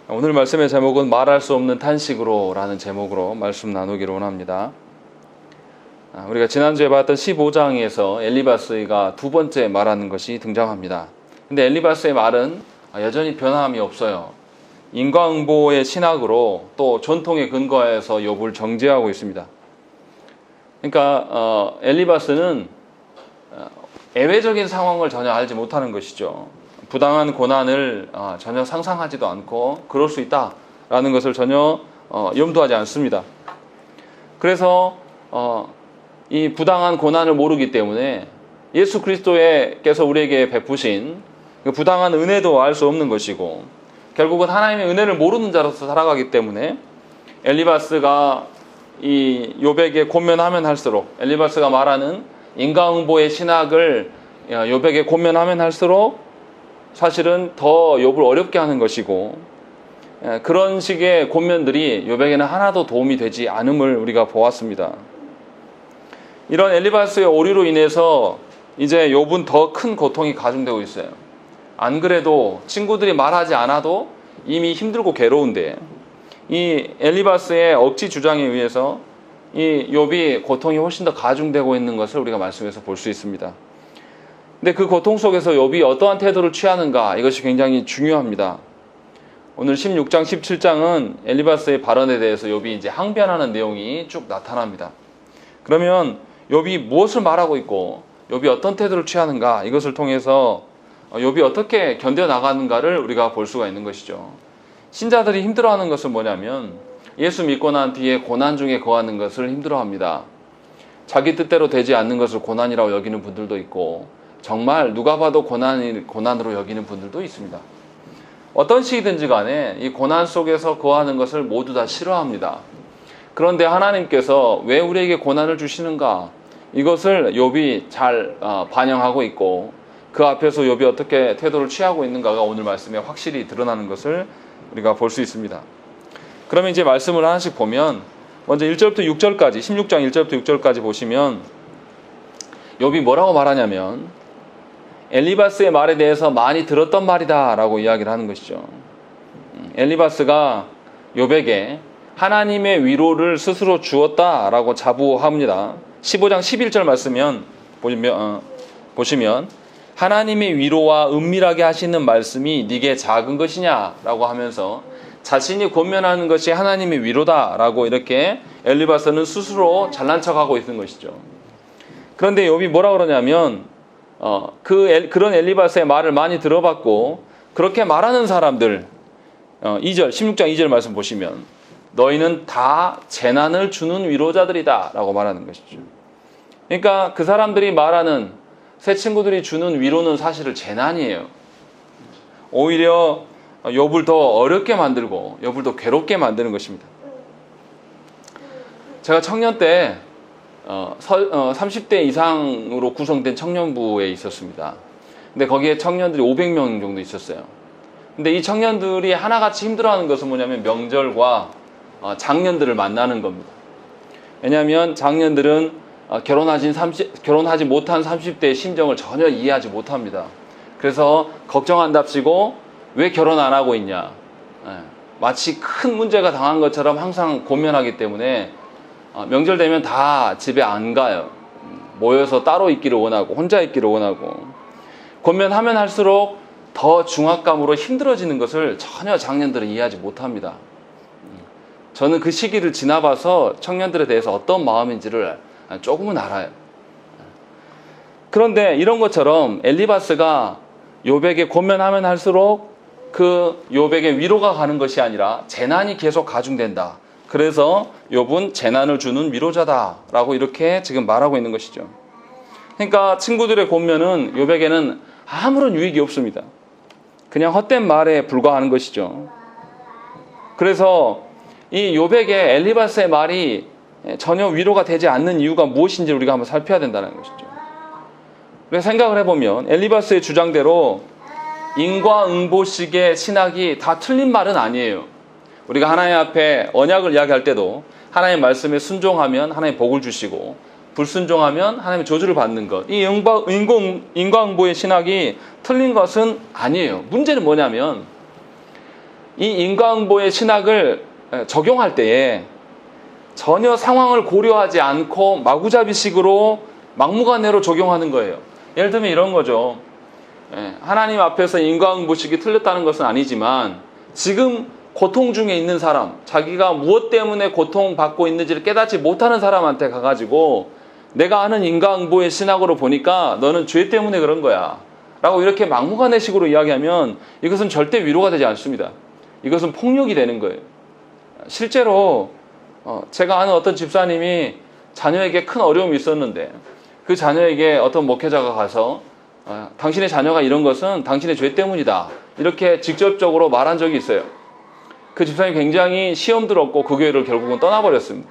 오늘 말씀의 제목은 말할 수 없는 탄식으로 라는 제목으로 말씀 나누기를 원합니다. 우리가 지난주에 봤던 15장에서 엘리바스가 두 번째 말하는 것이 등장합니다. 근데 엘리바스의 말은 여전히 변함이 없어요. 인과응보의 신학으로 또 전통에 근거해서 욥을 정죄하고 있습니다. 그러니까 엘리바스는 예외적인 상황을 전혀 알지 못하는 것이죠. 부당한 고난을 전혀 상상하지도 않고 그럴 수 있다라는 것을 전혀 염두하지 않습니다. 그래서 이 부당한 고난을 모르기 때문에 예수 그리스도께서 우리에게 베푸신 그 부당한 은혜도 알 수 없는 것이고, 결국은 하나님의 은혜를 모르는 자로서 살아가기 때문에 엘리바스가 이 욥에게 권면하면 할수록, 엘리바스가 말하는 인과응보의 신학을 욥에게 권면하면 할수록 사실은 더 욥을 어렵게 하는 것이고, 그런 식의 권면들이 욥에게는 하나도 도움이 되지 않음을 우리가 보았습니다. 이런 엘리바스의 오류로 인해서 이제 욥은 더 큰 고통이 가중되고 있어요. 안 그래도 친구들이 말하지 않아도 이미 힘들고 괴로운데 이 엘리바스의 억지 주장에 의해서 이 욥이 고통이 훨씬 더 가중되고 있는 것을 우리가 말씀에서 볼 수 있습니다. 근데 그 고통 속에서 욥이 어떠한 태도를 취하는가, 이것이 굉장히 중요합니다. 오늘 16장, 17장은 엘리바스의 발언에 대해서 욥이 이제 항변하는 내용이 쭉 나타납니다. 그러면 욥이 무엇을 말하고 있고 욥이 어떤 태도를 취하는가, 이것을 통해서 욥이 어떻게 견뎌나가는가를 우리가 볼 수가 있는 것이죠. 신자들이 힘들어하는 것은 뭐냐면 예수 믿고 난 뒤에 고난 중에 거하는 것을 힘들어합니다. 자기 뜻대로 되지 않는 것을 고난이라고 여기는 분들도 있고, 정말 누가 봐도 고난으로 여기는 분들도 있습니다. 어떤 시기든지 간에 이 고난 속에서 거하는 것을 모두 다 싫어합니다. 그런데 하나님께서 왜 우리에게 고난을 주시는가, 이것을 욥이 잘 반영하고 있고, 그 앞에서 욥이 어떻게 태도를 취하고 있는가가 오늘 말씀에 확실히 드러나는 것을 우리가 볼 수 있습니다. 그러면 이제 말씀을 하나씩 보면, 먼저 1절부터 6절까지, 16장 1절부터 6절까지 보시면 욥이 뭐라고 말하냐면, 엘리바스의 말에 대해서 많이 들었던 말이다 라고 이야기를 하는 것이죠. 엘리바스가 욥에게 하나님의 위로를 스스로 주었다 라고 자부합니다. 15장 11절 말씀 보시면 하나님의 위로와 은밀하게 하시는 말씀이 네게 작은 것이냐 라고 하면서 자신이 권면하는 것이 하나님의 위로다 라고 이렇게 엘리바스는 스스로 잘난 척하고 있는 것이죠. 그런데 욥이 뭐라 그러냐면 그런 엘리바스의 말을 많이 들어봤고, 그렇게 말하는 사람들, 2절, 16장 2절 말씀 보시면 너희는 다 재난을 주는 위로자들이다 라고 말하는 것이죠. 그러니까 그 사람들이 말하는, 새 친구들이 주는 위로는 사실은 재난이에요. 오히려 욥을 더 어렵게 만들고 욥을 더 괴롭게 만드는 것입니다. 제가 청년 때 30대 이상으로 구성된 청년부에 있었습니다. 근데 거기에 청년들이 500명 정도 있었어요. 근데 이 청년들이 하나같이 힘들어하는 것은 뭐냐면 명절과 장년들을 만나는 겁니다. 왜냐하면 장년들은 결혼하지 못한 30대의 심정을 전혀 이해하지 못합니다. 그래서 걱정한답시고 왜 결혼 안 하고 있냐, 마치 큰 문제가 당한 것처럼 항상 고민하기 때문에 명절 되면 다 집에 안 가요. 모여서 따로 있기를 원하고 혼자 있기를 원하고, 권면하면 할수록 더 중압감으로 힘들어지는 것을 전혀 장년들은 이해하지 못합니다. 저는 그 시기를 지나봐서 청년들에 대해서 어떤 마음인지를 조금은 알아요. 그런데 이런 것처럼 엘리바스가 욥에게 권면하면 할수록 그 욥에게 위로가 가는 것이 아니라 재난이 계속 가중된다. 그래서 욥은 재난을 주는 위로자다라고 이렇게 지금 말하고 있는 것이죠. 그러니까 친구들의 권면은 욥에게는 아무런 유익이 없습니다. 그냥 헛된 말에 불과하는 것이죠. 그래서 이 욥에게 엘리바스의 말이 전혀 위로가 되지 않는 이유가 무엇인지 우리가 한번 살펴야 된다는 것이죠. 그래서 생각을 해보면 엘리바스의 주장대로 인과응보식의 신학이 다 틀린 말은 아니에요. 우리가 하나님 앞에 언약을 이야기할 때도 하나님의 말씀에 순종하면 하나님 복을 주시고, 불순종하면 하나님의 저주를 받는 것, 이 인과응보의 신학이 틀린 것은 아니에요. 문제는 뭐냐면 이 인과응보의 신학을 적용할 때에 전혀 상황을 고려하지 않고 마구잡이식으로 막무가내로 적용하는 거예요. 예를 들면 이런 거죠. 하나님 앞에서 인과응보식이 틀렸다는 것은 아니지만 지금 고통 중에 있는 사람, 자기가 무엇 때문에 고통받고 있는지를 깨닫지 못하는 사람한테 가가지고 내가 아는 인과응보의 신학으로 보니까 너는 죄 때문에 그런 거야 라고 이렇게 막무가내식으로 이야기하면 이것은 절대 위로가 되지 않습니다. 이것은 폭력이 되는 거예요. 실제로 제가 아는 어떤 집사님이 자녀에게 큰 어려움이 있었는데 그 자녀에게 어떤 목회자가 가서 당신의 자녀가 이런 것은 당신의 죄 때문이다 이렇게 직접적으로 말한 적이 있어요. 그 집사님이 굉장히 시험 들었고 그 교회를 결국은 떠나버렸습니다.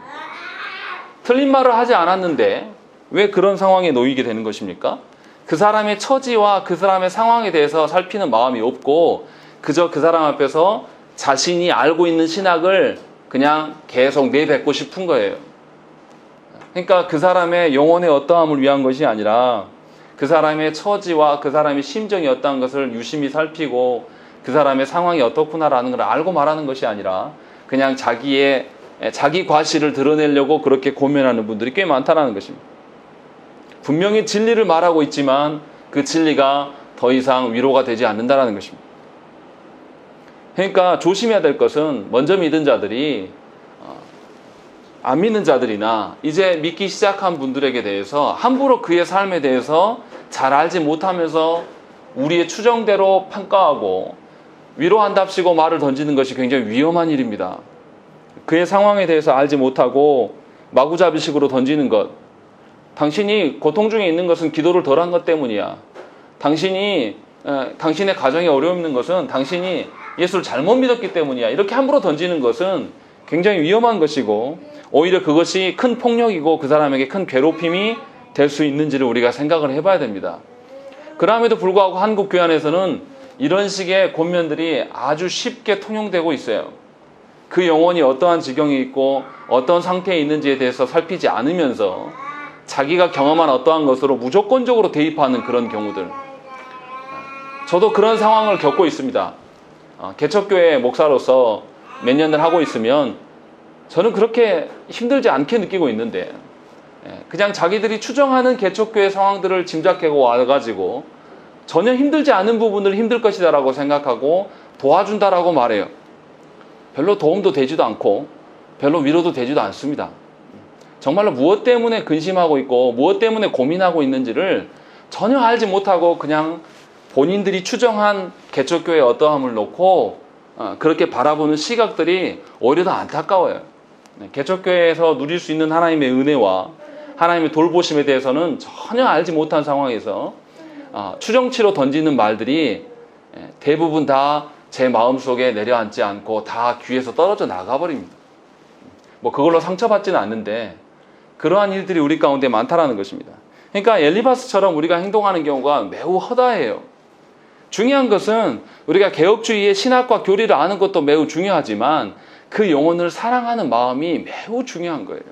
틀린 말을 하지 않았는데 왜 그런 상황에 놓이게 되는 것입니까? 그 사람의 처지와 그 사람의 상황에 대해서 살피는 마음이 없고 그저 그 사람 앞에서 자신이 알고 있는 신학을 그냥 계속 내뱉고 싶은 거예요. 그러니까 그 사람의 영혼의 어떠함을 위한 것이 아니라 그 사람의 처지와 그 사람의 심정이 어떠한 것을 유심히 살피고 그 사람의 상황이 어떻구나라는 걸 알고 말하는 것이 아니라 그냥 자기 과실을 드러내려고 그렇게 고민하는 분들이 꽤 많다는 것입니다. 분명히 진리를 말하고 있지만 그 진리가 더 이상 위로가 되지 않는다는 것입니다. 그러니까 조심해야 될 것은 먼저 믿은 자들이 안 믿는 자들이나 이제 믿기 시작한 분들에게 대해서 함부로 그의 삶에 대해서 잘 알지 못하면서 우리의 추정대로 평가하고 위로한답시고 말을 던지는 것이 굉장히 위험한 일입니다. 그의 상황에 대해서 알지 못하고 마구잡이식으로 던지는 것, 당신이 고통 중에 있는 것은 기도를 덜한 것 때문이야. 당신의 가정에 어려움 있는 것은 당신이 예수를 잘못 믿었기 때문이야. 이렇게 함부로 던지는 것은 굉장히 위험한 것이고 오히려 그것이 큰 폭력이고 그 사람에게 큰 괴롭힘이 될 수 있는지를 우리가 생각을 해봐야 됩니다. 그럼에도 불구하고 한국 교회 안에서는 이런 식의 권면들이 아주 쉽게 통용되고 있어요. 그 영혼이 어떠한 지경에 있고 어떤 상태에 있는지에 대해서 살피지 않으면서 자기가 경험한 어떠한 것으로 무조건적으로 대입하는 그런 경우들. 저도 그런 상황을 겪고 있습니다. 개척교회 목사로서 몇 년을 하고 있으면 저는 그렇게 힘들지 않게 느끼고 있는데 그냥 자기들이 추정하는 개척교회 상황들을 짐작하고 와가지고 전혀 힘들지 않은 부분을 힘들 것이다 라고 생각하고 도와준다라고 말해요. 별로 도움도 되지도 않고 별로 위로도 되지도 않습니다. 정말로 무엇 때문에 근심하고 있고 무엇 때문에 고민하고 있는지를 전혀 알지 못하고 그냥 본인들이 추정한 개척교회의 어떠함을 놓고 그렇게 바라보는 시각들이 오히려 더 안타까워요. 개척교회에서 누릴 수 있는 하나님의 은혜와 하나님의 돌보심에 대해서는 전혀 알지 못한 상황에서 추정치로 던지는 말들이 대부분 다 제 마음속에 내려앉지 않고 다 귀에서 떨어져 나가버립니다. 뭐 그걸로 상처받지는 않는데 그러한 일들이 우리 가운데 많다라는 것입니다. 그러니까 엘리바스처럼 우리가 행동하는 경우가 매우 허다해요. 중요한 것은 우리가 개혁주의의 신학과 교리를 아는 것도 매우 중요하지만 그 영혼을 사랑하는 마음이 매우 중요한 거예요.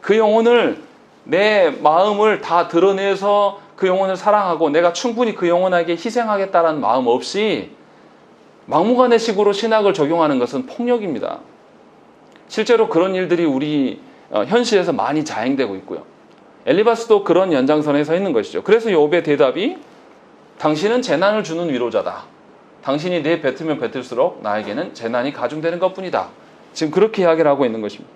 그 영혼을 내 마음을 다 드러내서 그 영혼을 사랑하고 내가 충분히 그 영혼에게 희생하겠다는 마음 없이 막무가내식으로 신학을 적용하는 것은 폭력입니다. 실제로 그런 일들이 우리 현실에서 많이 자행되고 있고요. 엘리바스도 그런 연장선에 서 있는 것이죠. 그래서 욥의 대답이 당신은 재난을 주는 위로자다. 당신이 내 뱉으면 뱉을수록 나에게는 재난이 가중되는 것뿐이다. 지금 그렇게 이야기를 하고 있는 것입니다.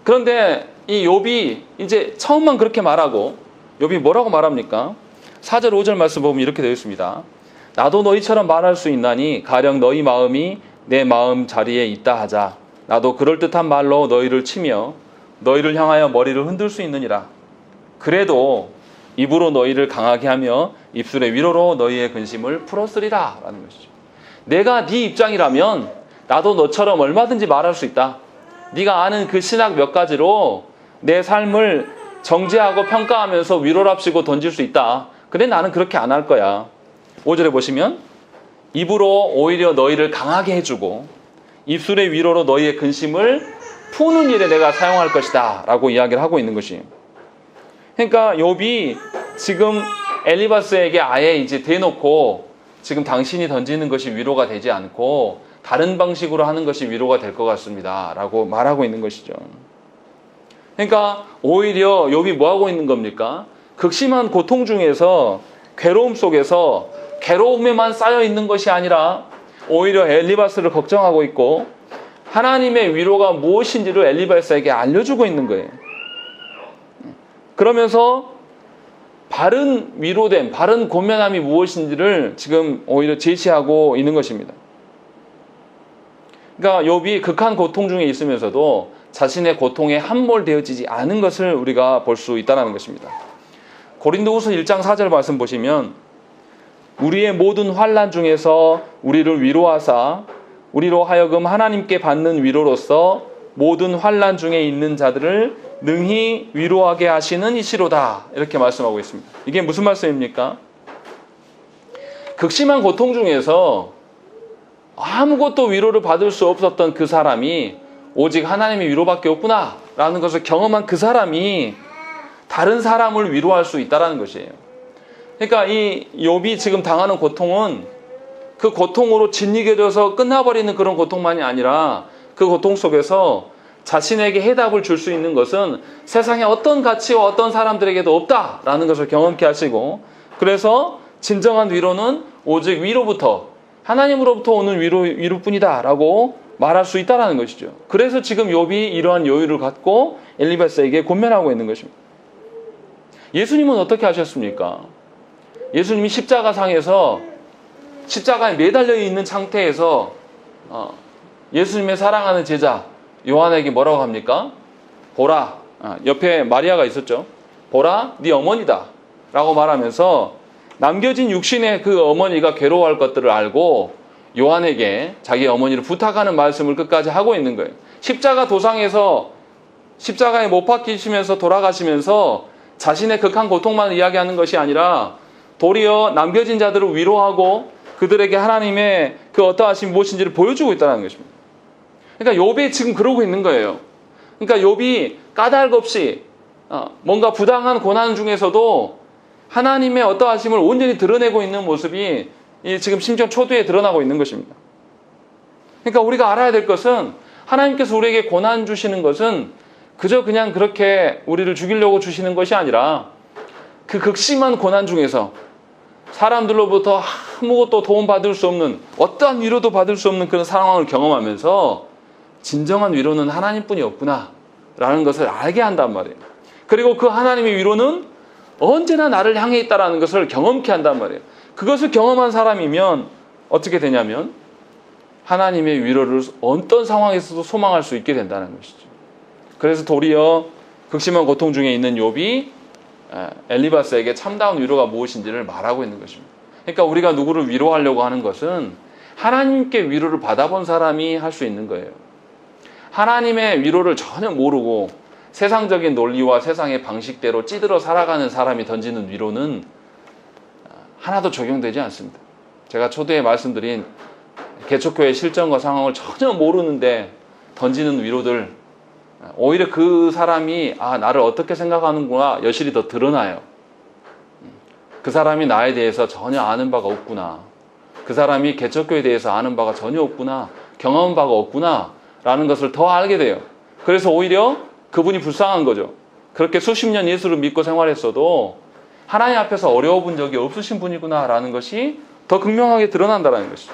그런데 이 욥이 이제 처음만 그렇게 말하고 욥이 뭐라고 말합니까? 4절 5절 말씀 보면 이렇게 되어 있습니다. 나도 너희처럼 말할 수 있나니 가령 너희 마음이 내 마음 자리에 있다 하자. 나도 그럴듯한 말로 너희를 치며 너희를 향하여 머리를 흔들 수 있느니라. 그래도 입으로 너희를 강하게 하며 입술의 위로로 너희의 근심을 풀었으리라 라는 것이죠. 내가 네 입장이라면 나도 너처럼 얼마든지 말할 수 있다. 네가 아는 그 신학 몇 가지로 내 삶을 정죄하고 평가하면서 위로랍시고 던질 수 있다. 근데 나는 그렇게 안 할 거야. 5절에 보시면 입으로 오히려 너희를 강하게 해주고 입술의 위로로 너희의 근심을 푸는 일에 내가 사용할 것이다 라고 이야기를 하고 있는 것이. 그러니까 욥이 지금 엘리바스에게 아예 이제 대놓고 지금 당신이 던지는 것이 위로가 되지 않고 다른 방식으로 하는 것이 위로가 될 것 같습니다. 라고 말하고 있는 것이죠. 그러니까 오히려 욥이 뭐 하고 있는 겁니까? 극심한 고통 중에서 괴로움 속에서 괴로움에만 쌓여 있는 것이 아니라 오히려 엘리바스를 걱정하고 있고 하나님의 위로가 무엇인지를 엘리바스에게 알려주고 있는 거예요. 그러면서 바른 위로됨, 바른 권면함이 무엇인지를 지금 오히려 제시하고 있는 것입니다. 그러니까 욥이 극한 고통 중에 있으면서도 자신의 고통에 함몰되어지지 않은 것을 우리가 볼 수 있다는 것입니다. 고린도후서 1장 4절 말씀 보시면 우리의 모든 환난 중에서 우리를 위로하사 우리로 하여금 하나님께 받는 위로로서 모든 환난 중에 있는 자들을 능히 위로하게 하시는 이시로다. 이렇게 말씀하고 있습니다. 이게 무슨 말씀입니까? 극심한 고통 중에서 아무것도 위로를 받을 수 없었던 그 사람이 오직 하나님의 위로밖에 없구나 라는 것을 경험한 그 사람이 다른 사람을 위로할 수 있다는 것이에요. 그러니까 이 욥이 지금 당하는 고통은 그 고통으로 짓이겨져서 끝나버리는 그런 고통만이 아니라 그 고통 속에서 자신에게 해답을 줄 수 있는 것은 세상에 어떤 가치와 어떤 사람들에게도 없다라는 것을 경험케 하시고, 그래서 진정한 위로는 오직 위로부터, 하나님으로부터 오는 위로뿐이다 라고 말할 수 있다는 것이죠. 그래서 지금 욥이 이러한 여유를 갖고 엘리바스에게 권면하고 있는 것입니다. 예수님은 어떻게 하셨습니까? 예수님이 십자가상에서 십자가에 매달려 있는 상태에서 예수님의 사랑하는 제자 요한에게 뭐라고 합니까? 보라, 옆에 마리아가 있었죠. 보라, 네 어머니다 라고 말하면서 남겨진 육신의 그 어머니가 괴로워할 것들을 알고 요한에게 자기 어머니를 부탁하는 말씀을 끝까지 하고 있는 거예요. 십자가 도상에서 십자가에 못 박히시면서 돌아가시면서 자신의 극한 고통만 이야기하는 것이 아니라 도리어 남겨진 자들을 위로하고 그들에게 하나님의 그 어떠하심이 무엇인지를 보여주고 있다는 것입니다. 그러니까 욥이 지금 그러고 있는 거예요. 그러니까 욥이 까닭없이 뭔가 부당한 고난 중에서도 하나님의 어떠하심을 온전히 드러내고 있는 모습이 지금 심정 초두에 드러나고 있는 것입니다. 그러니까 우리가 알아야 될 것은 하나님께서 우리에게 고난 주시는 것은 그저 그냥 그렇게 우리를 죽이려고 주시는 것이 아니라 그 극심한 고난 중에서 사람들로부터 아무것도 도움받을 수 없는, 어떠한 위로도 받을 수 없는 그런 상황을 경험하면서 진정한 위로는 하나님뿐이 없구나 라는 것을 알게 한단 말이에요. 그리고 그 하나님의 위로는 언제나 나를 향해 있다는 것을 경험케 한단 말이에요. 그것을 경험한 사람이면 어떻게 되냐면 하나님의 위로를 어떤 상황에서도 소망할 수 있게 된다는 것이죠. 그래서 도리어 극심한 고통 중에 있는 욥이 엘리바스에게 참다운 위로가 무엇인지를 말하고 있는 것입니다. 그러니까 우리가 누구를 위로하려고 하는 것은 하나님께 위로를 받아본 사람이 할 수 있는 거예요. 하나님의 위로를 전혀 모르고 세상적인 논리와 세상의 방식대로 찌들어 살아가는 사람이 던지는 위로는 하나도 적용되지 않습니다. 제가 초대에 말씀드린 개척교회 실정과 상황을 전혀 모르는데 던지는 위로들, 오히려 그 사람이 나를 어떻게 생각하는구나 여실히 더 드러나요. 그 사람이 나에 대해서 전혀 아는 바가 없구나, 그 사람이 개척교회에 대해서 아는 바가 전혀 없구나, 경험한 바가 없구나 라는 것을 더 알게 돼요. 그래서 오히려 그분이 불쌍한 거죠. 그렇게 수십 년 예수를 믿고 생활했어도 하나님 앞에서 어려워본 적이 없으신 분이구나 라는 것이 더 극명하게 드러난다는 것이죠.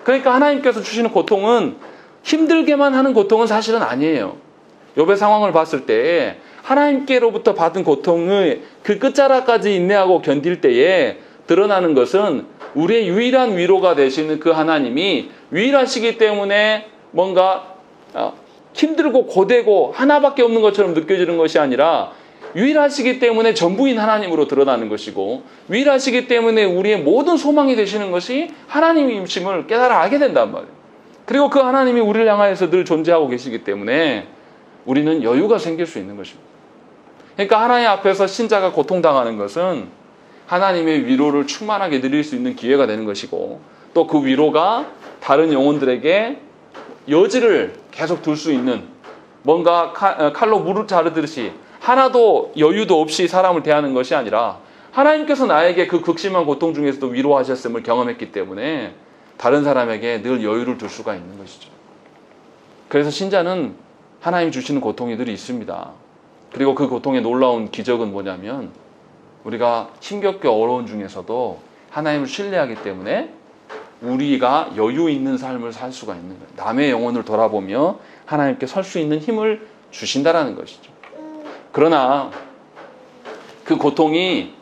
그러니까 하나님께서 주시는 고통은 힘들게만 하는 고통은 사실은 아니에요. 욥의 상황을 봤을 때 하나님께로부터 받은 고통의 그 끝자락까지 인내하고 견딜 때에 드러나는 것은 우리의 유일한 위로가 되시는 그 하나님이 유일하시기 때문에 뭔가 힘들고 고되고 하나밖에 없는 것처럼 느껴지는 것이 아니라 유일하시기 때문에 전부인 하나님으로 드러나는 것이고, 유일하시기 때문에 우리의 모든 소망이 되시는 것이 하나님이심을 깨달아 알게 된단 말이에요. 그리고 그 하나님이 우리를 향하여서 늘 존재하고 계시기 때문에 우리는 여유가 생길 수 있는 것입니다. 그러니까 하나님 앞에서 신자가 고통당하는 것은 하나님의 위로를 충만하게 누릴 수 있는 기회가 되는 것이고, 또 그 위로가 다른 영혼들에게 여지를 계속 둘 수 있는, 뭔가 칼로 물을 자르듯이 하나도 여유도 없이 사람을 대하는 것이 아니라 하나님께서 나에게 그 극심한 고통 중에서도 위로하셨음을 경험했기 때문에 다른 사람에게 늘 여유를 둘 수가 있는 것이죠. 그래서 신자는 하나님 주시는 고통이 늘 있습니다. 그리고 그 고통의 놀라운 기적은 뭐냐면 우리가 힘겹게 어려운 중에서도 하나님을 신뢰하기 때문에 우리가 여유 있는 삶을 살 수가 있는 거예요. 남의 영혼을 돌아보며 하나님께 설 수 있는 힘을 주신다라는 것이죠. 그러나 그 고통이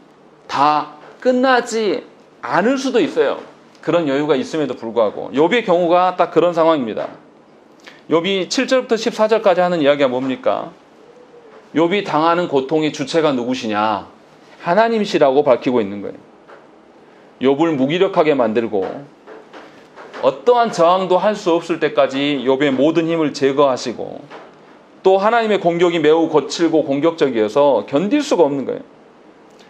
다 끝나지 않을 수도 있어요. 그런 여유가 있음에도 불구하고 욥의 경우가 딱 그런 상황입니다. 욥이 7절부터 14절까지 하는 이야기가 뭡니까? 욥이 당하는 고통의 주체가 누구시냐? 하나님이시라고 밝히고 있는 거예요. 욥을 무기력하게 만들고 어떠한 저항도 할 수 없을 때까지 욥의 모든 힘을 제거하시고 또 하나님의 공격이 매우 거칠고 공격적이어서 견딜 수가 없는 거예요.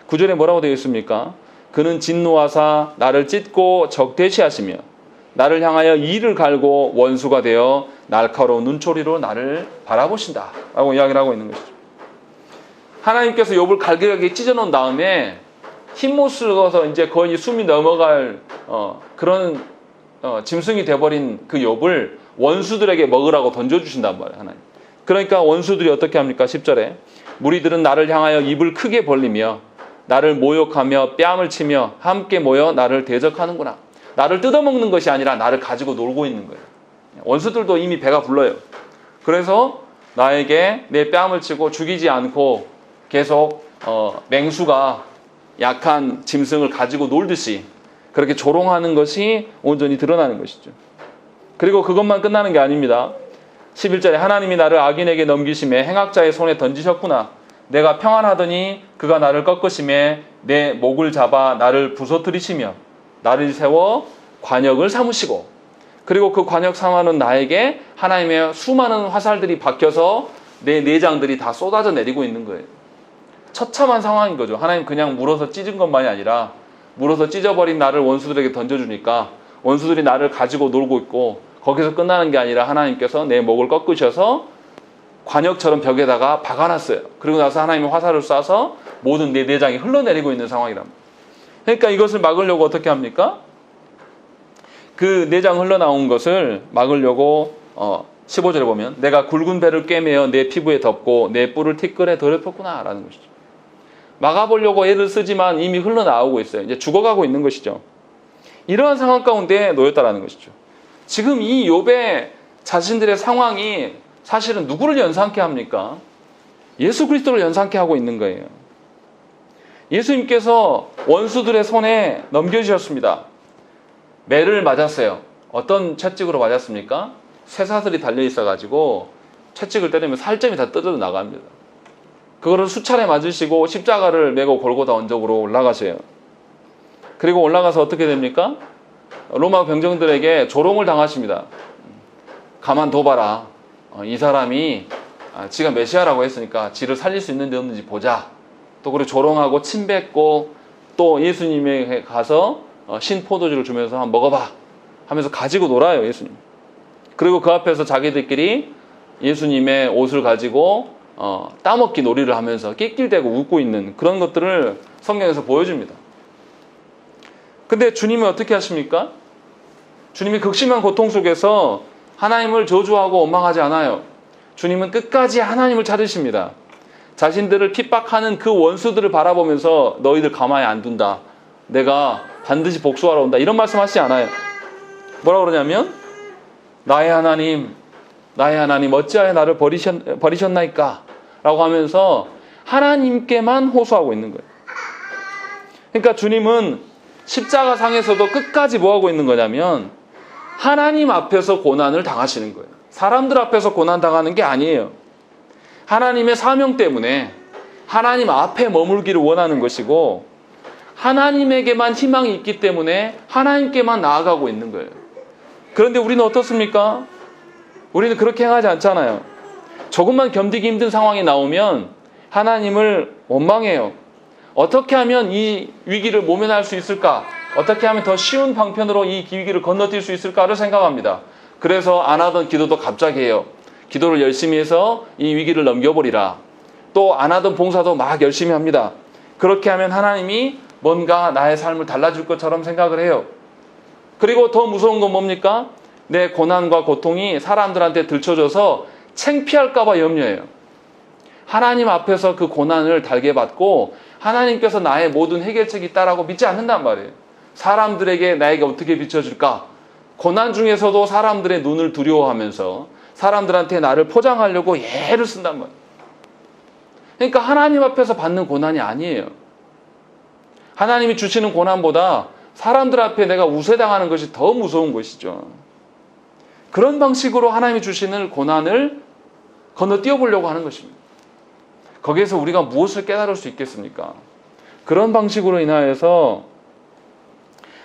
9절에 뭐라고 되어 있습니까? 그는 진노하사 나를 찢고 적대시하시며 나를 향하여 이를 갈고 원수가 되어 날카로운 눈초리로 나를 바라보신다 라고 이야기를 하고 있는 것이죠. 하나님께서 욥을 갈기하게 찢어놓은 다음에 힘못 쓰고서 이제 거의 숨이 넘어갈 그런 짐승이 돼버린 그 욥을 원수들에게 먹으라고 던져주신단 말이에요. 하나님. 그러니까 원수들이 어떻게 합니까? 10절에 무리들은 나를 향하여 입을 크게 벌리며 나를 모욕하며 뺨을 치며 함께 모여 나를 대적하는구나. 나를 뜯어먹는 것이 아니라 나를 가지고 놀고 있는 거예요. 원수들도 이미 배가 불러요. 그래서 나에게 내 뺨을 치고 죽이지 않고 계속 맹수가 약한 짐승을 가지고 놀듯이 그렇게 조롱하는 것이 온전히 드러나는 것이죠. 그리고 그것만 끝나는 게 아닙니다. 11절에 하나님이 나를 악인에게 넘기심에 행악자의 손에 던지셨구나. 내가 평안하더니 그가 나를 꺾으심에 내 목을 잡아 나를 부서뜨리시며 나를 세워 관역을 삼으시고 그리고 그 관역 삼아는 나에게 하나님의 수많은 화살들이 박혀서 내 내장들이 다 쏟아져 내리고 있는 거예요. 처참한 상황인 거죠. 하나님 그냥 물어서 찢은 것만이 아니라 물어서 찢어버린 나를 원수들에게 던져주니까 원수들이 나를 가지고 놀고 있고 거기서 끝나는 게 아니라 하나님께서 내 목을 꺾으셔서 관역처럼 벽에다가 박아놨어요. 그리고 나서 하나님이 화살을 쏴서 모든 내 내장이 흘러내리고 있는 상황이랍니다. 그러니까 이것을 막으려고 어떻게 합니까? 그 내장 흘러나온 것을 막으려고 15절에 보면 내가 굵은 배를 꿰매어 내 피부에 덮고 내 뿔을 티끌에 더럽혔구나 라는 것이죠. 막아보려고 애를 쓰지만 이미 흘러나오고 있어요. 이제 죽어가고 있는 것이죠. 이러한 상황 가운데 놓였다라는 것이죠. 지금 이 욥의 자신들의 상황이 사실은 누구를 연상케 합니까? 예수 그리스도를 연상케 하고 있는 거예요. 예수님께서 원수들의 손에 넘겨주셨습니다. 매를 맞았어요. 어떤 채찍으로 맞았습니까? 쇠사슬이 달려있어가지고 채찍을 때리면 살점이 다 뜯어져 나갑니다. 그거를 수차례 맞으시고 십자가를 메고 골고다 언덕으로 올라가세요. 그리고 올라가서 어떻게 됩니까? 로마 병정들에게 조롱을 당하십니다. 가만둬봐라. 이 사람이 지가 메시아라고 했으니까 지를 살릴 수 있는지 없는지 보자. 또 그리고 조롱하고 침뱉고 또 예수님에게 가서 신포도주를 주면서 한번 먹어봐 하면서 가지고 놀아요. 예수님. 그리고 그 앞에서 자기들끼리 예수님의 옷을 가지고 따먹기 놀이를 하면서 낄낄대고 웃고 있는 그런 것들을 성경에서 보여줍니다. 근데 주님이 어떻게 하십니까? 주님이 극심한 고통 속에서 하나님을 저주하고 원망하지 않아요. 주님은 끝까지 하나님을 찾으십니다. 자신들을 핍박하는 그 원수들을 바라보면서 너희들 가만히 안 둔다. 내가 반드시 복수하러 온다. 이런 말씀 하시지 않아요. 뭐라 그러냐면 나의 하나님 어찌하여 나를 버리셨나이까? 라고 하면서 하나님께만 호소하고 있는 거예요. 그러니까 주님은 십자가상에서도 끝까지 뭐하고 있는 거냐면 하나님 앞에서 고난을 당하시는 거예요. 사람들 앞에서 고난 당하는 게 아니에요. 하나님의 사명 때문에 하나님 앞에 머물기를 원하는 것이고 하나님에게만 희망이 있기 때문에 하나님께만 나아가고 있는 거예요. 그런데 우리는 어떻습니까? 우리는 그렇게 행하지 않잖아요. 조금만 견디기 힘든 상황이 나오면 하나님을 원망해요. 어떻게 하면 이 위기를 모면할 수 있을까? 어떻게 하면 더 쉬운 방편으로 이 위기를 건너뛸 수 있을까를 생각합니다. 그래서 안 하던 기도도 갑자기 해요. 기도를 열심히 해서 이 위기를 넘겨버리라. 또 안 하던 봉사도 막 열심히 합니다. 그렇게 하면 하나님이 뭔가 나의 삶을 달라질 것처럼 생각을 해요. 그리고 더 무서운 건 뭡니까? 내 고난과 고통이 사람들한테 들춰져서 창피할까 봐 염려해요. 하나님 앞에서 그 고난을 달게 받고 하나님께서 나의 모든 해결책이 있다라고 믿지 않는단 말이에요. 사람들에게 나에게 어떻게 비춰줄까? 고난 중에서도 사람들의 눈을 두려워하면서 사람들한테 나를 포장하려고 예를 쓴단 말이에요. 그러니까 하나님 앞에서 받는 고난이 아니에요. 하나님이 주시는 고난보다 사람들 앞에 내가 우세당하는 것이 더 무서운 것이죠. 그런 방식으로 하나님이 주시는 고난을 건너뛰어보려고 하는 것입니다. 거기에서 우리가 무엇을 깨달을 수 있겠습니까? 그런 방식으로 인하여서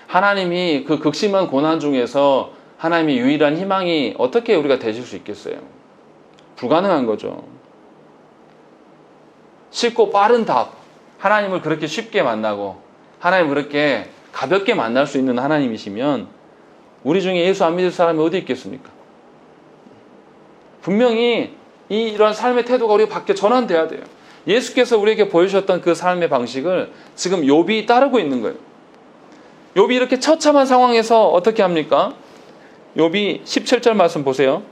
하나님이 그 극심한 고난 중에서 하나님의 유일한 희망이 어떻게 우리가 되실 수 있겠어요? 불가능한 거죠. 쉽고 빠른 답, 하나님을 그렇게 쉽게 만나고 하나님을 그렇게 가볍게 만날 수 있는 하나님이시면 우리 중에 예수 안 믿을 사람이 어디 있겠습니까? 분명히 이런 삶의 태도가 우리 밖에 전환돼야 돼요. 예수께서 우리에게 보여주셨던 그 삶의 방식을 지금 욥이 따르고 있는 거예요. 욥이 이렇게 처참한 상황에서 어떻게 합니까? 욥이 17절 말씀 보세요.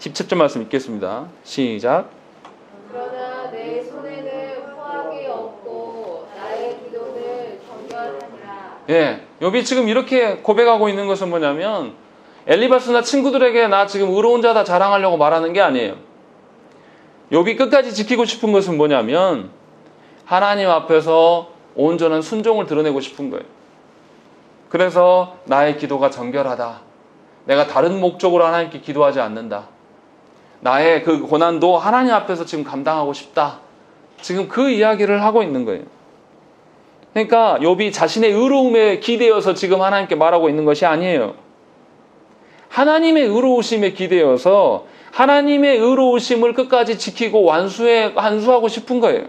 17절 말씀 읽겠습니다. 시작. 그러나 내 손에는 포악이 없고 나의 기도는 정결하니라. 예, 욥이 지금 이렇게 고백하고 있는 것은 뭐냐면 엘리바스나 친구들에게 나 지금 의로운 자다 자랑하려고 말하는 게 아니에요. 욥이 끝까지 지키고 싶은 것은 뭐냐면 하나님 앞에서 온전한 순종을 드러내고 싶은 거예요. 그래서 나의 기도가 정결하다. 내가 다른 목적으로 하나님께 기도하지 않는다. 나의 그 고난도 하나님 앞에서 지금 감당하고 싶다. 지금 그 이야기를 하고 있는 거예요. 그러니까 욥이 자신의 의로움에 기대어서 지금 하나님께 말하고 있는 것이 아니에요. 하나님의 의로우심에 기대어서 하나님의 의로우심을 끝까지 지키고 완수하고 싶은 거예요.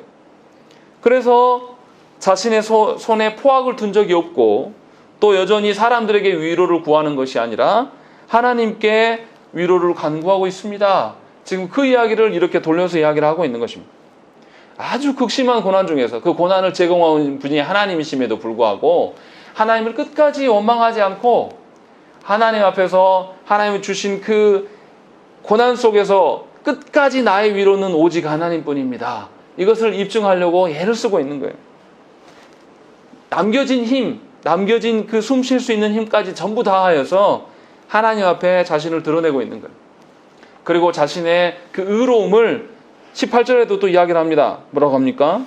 그래서 자신의 손에 포악을 둔 적이 없고 또 여전히 사람들에게 위로를 구하는 것이 아니라 하나님께 위로를 간구하고 있습니다. 지금 그 이야기를 이렇게 돌려서 이야기를 하고 있는 것입니다. 아주 극심한 고난 중에서 그 고난을 제공하는 분이 하나님이심에도 불구하고 하나님을 끝까지 원망하지 않고 하나님 앞에서 하나님이 주신 그 고난 속에서 끝까지 나의 위로는 오직 하나님뿐입니다. 이것을 입증하려고 애를 쓰고 있는 거예요. 남겨진 힘, 남겨진 그 숨 쉴 수 있는 힘까지 전부 다하여서 하나님 앞에 자신을 드러내고 있는 거예요. 그리고 자신의 그 의로움을 18절에도 또 이야기를 합니다. 뭐라고 합니까?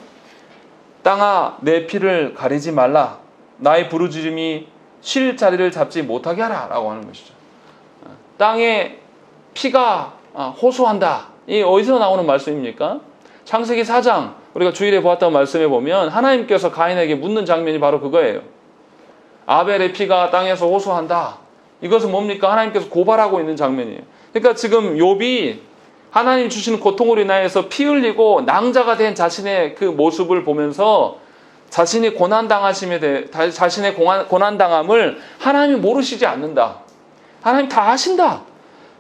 땅아 내 피를 가리지 말라. 나의 부르짖음이 쉴 자리를 잡지 못하게 하라 라고 하는 것이죠. 땅에 피가 호소한다. 이 어디서 나오는 말씀입니까? 창세기 4장 우리가 주일에 보았던 말씀에 보면 하나님께서 가인에게 묻는 장면이 바로 그거예요. 아벨의 피가 땅에서 호소한다. 이것은 뭡니까? 하나님께서 고발하고 있는 장면이에요. 그러니까 지금 욥이 하나님 주시는 고통으로 인하여서 피 흘리고 낭자가 된 자신의 그 모습을 보면서 자신이 자신의 고난당함을 하나님이 모르시지 않는다. 하나님 다 아신다.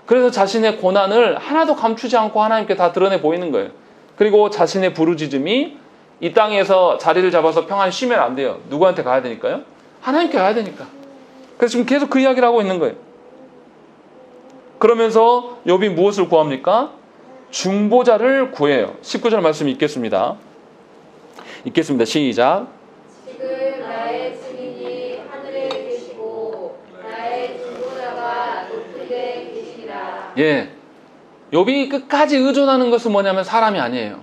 그래서 자신의 고난을 하나도 감추지 않고 하나님께 다 드러내 보이는 거예요. 그리고 자신의 부르짖음이 이 땅에서 자리를 잡아서 평안히 쉬면 안 돼요. 누구한테 가야 되니까요? 하나님께 가야 되니까. 그래서 지금 계속 그 이야기를 하고 있는 거예요. 그러면서 욥이 무엇을 구합니까? 중보자를 구해요. 19절 말씀 읽겠습니다. 시작. 지금 나의 증인이 하늘에 계시고 나의 중보자가 높이에 계시니라. 예, 욥이 끝까지 의존하는 것은 뭐냐면 사람이 아니에요.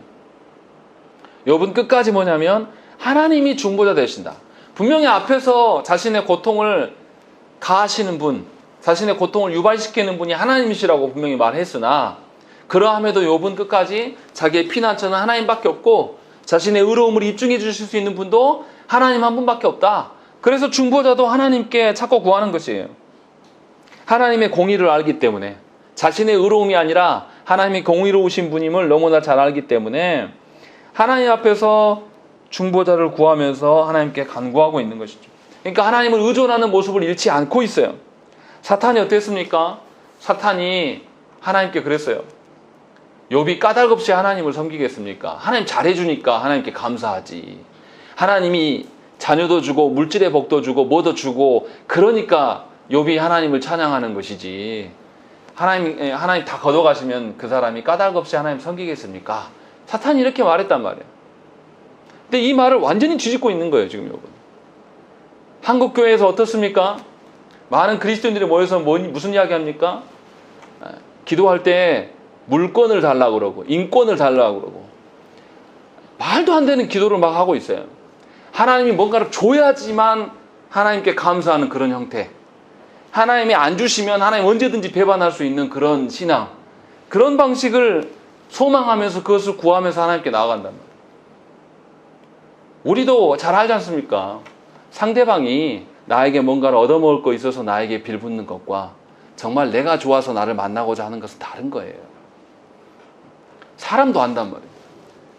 욥은 끝까지 뭐냐면 하나님이 중보자 되신다. 분명히 앞에서 자신의 고통을 가하시는 분, 자신의 고통을 유발시키는 분이 하나님이시라고 분명히 말했으나 그러함에도 욥은 끝까지 자기의 피난처는 하나님밖에 없고 자신의 의로움을 입증해 주실 수 있는 분도 하나님 한 분밖에 없다. 그래서 중보자도 하나님께 찾고 구하는 것이에요. 하나님의 공의를 알기 때문에, 자신의 의로움이 아니라 하나님이 공의로우신 분임을 너무나 잘 알기 때문에 하나님 앞에서 중보자를 구하면서 하나님께 간구하고 있는 것이죠. 그러니까 하나님을 의존하는 모습을 잃지 않고 있어요. 사탄이 어땠습니까? 사탄이 하나님께 그랬어요. 욥이 까닭없이 하나님을 섬기겠습니까? 하나님 잘해주니까 하나님께 감사하지. 하나님이 자녀도 주고 물질의 복도 주고 뭐도 주고 그러니까 욥이 하나님을 찬양하는 것이지. 하나님 다 걷어가시면 그 사람이 까닭없이 하나님 섬기겠습니까? 사탄이 이렇게 말했단 말이에요. 근데 이 말을 완전히 뒤집고 있는 거예요, 지금 욥은. 한국 교회에서 어떻습니까? 많은 그리스도인들이 모여서 무슨 이야기 합니까? 기도할 때 물권을 달라고 그러고 인권을 달라고 그러고 말도 안 되는 기도를 막 하고 있어요. 하나님이 뭔가를 줘야지만 하나님께 감사하는 그런 형태. 하나님이 안 주시면 하나님 언제든지 배반할 수 있는 그런 신앙. 그런 방식을 소망하면서 그것을 구하면서 하나님께 나아간단 말이에요. 우리도 잘 알지 않습니까? 상대방이 나에게 뭔가를 얻어먹을 거 있어서 나에게 빌붙는 것과 정말 내가 좋아서 나를 만나고자 하는 것은 다른 거예요. 사람도 안단 말이에요.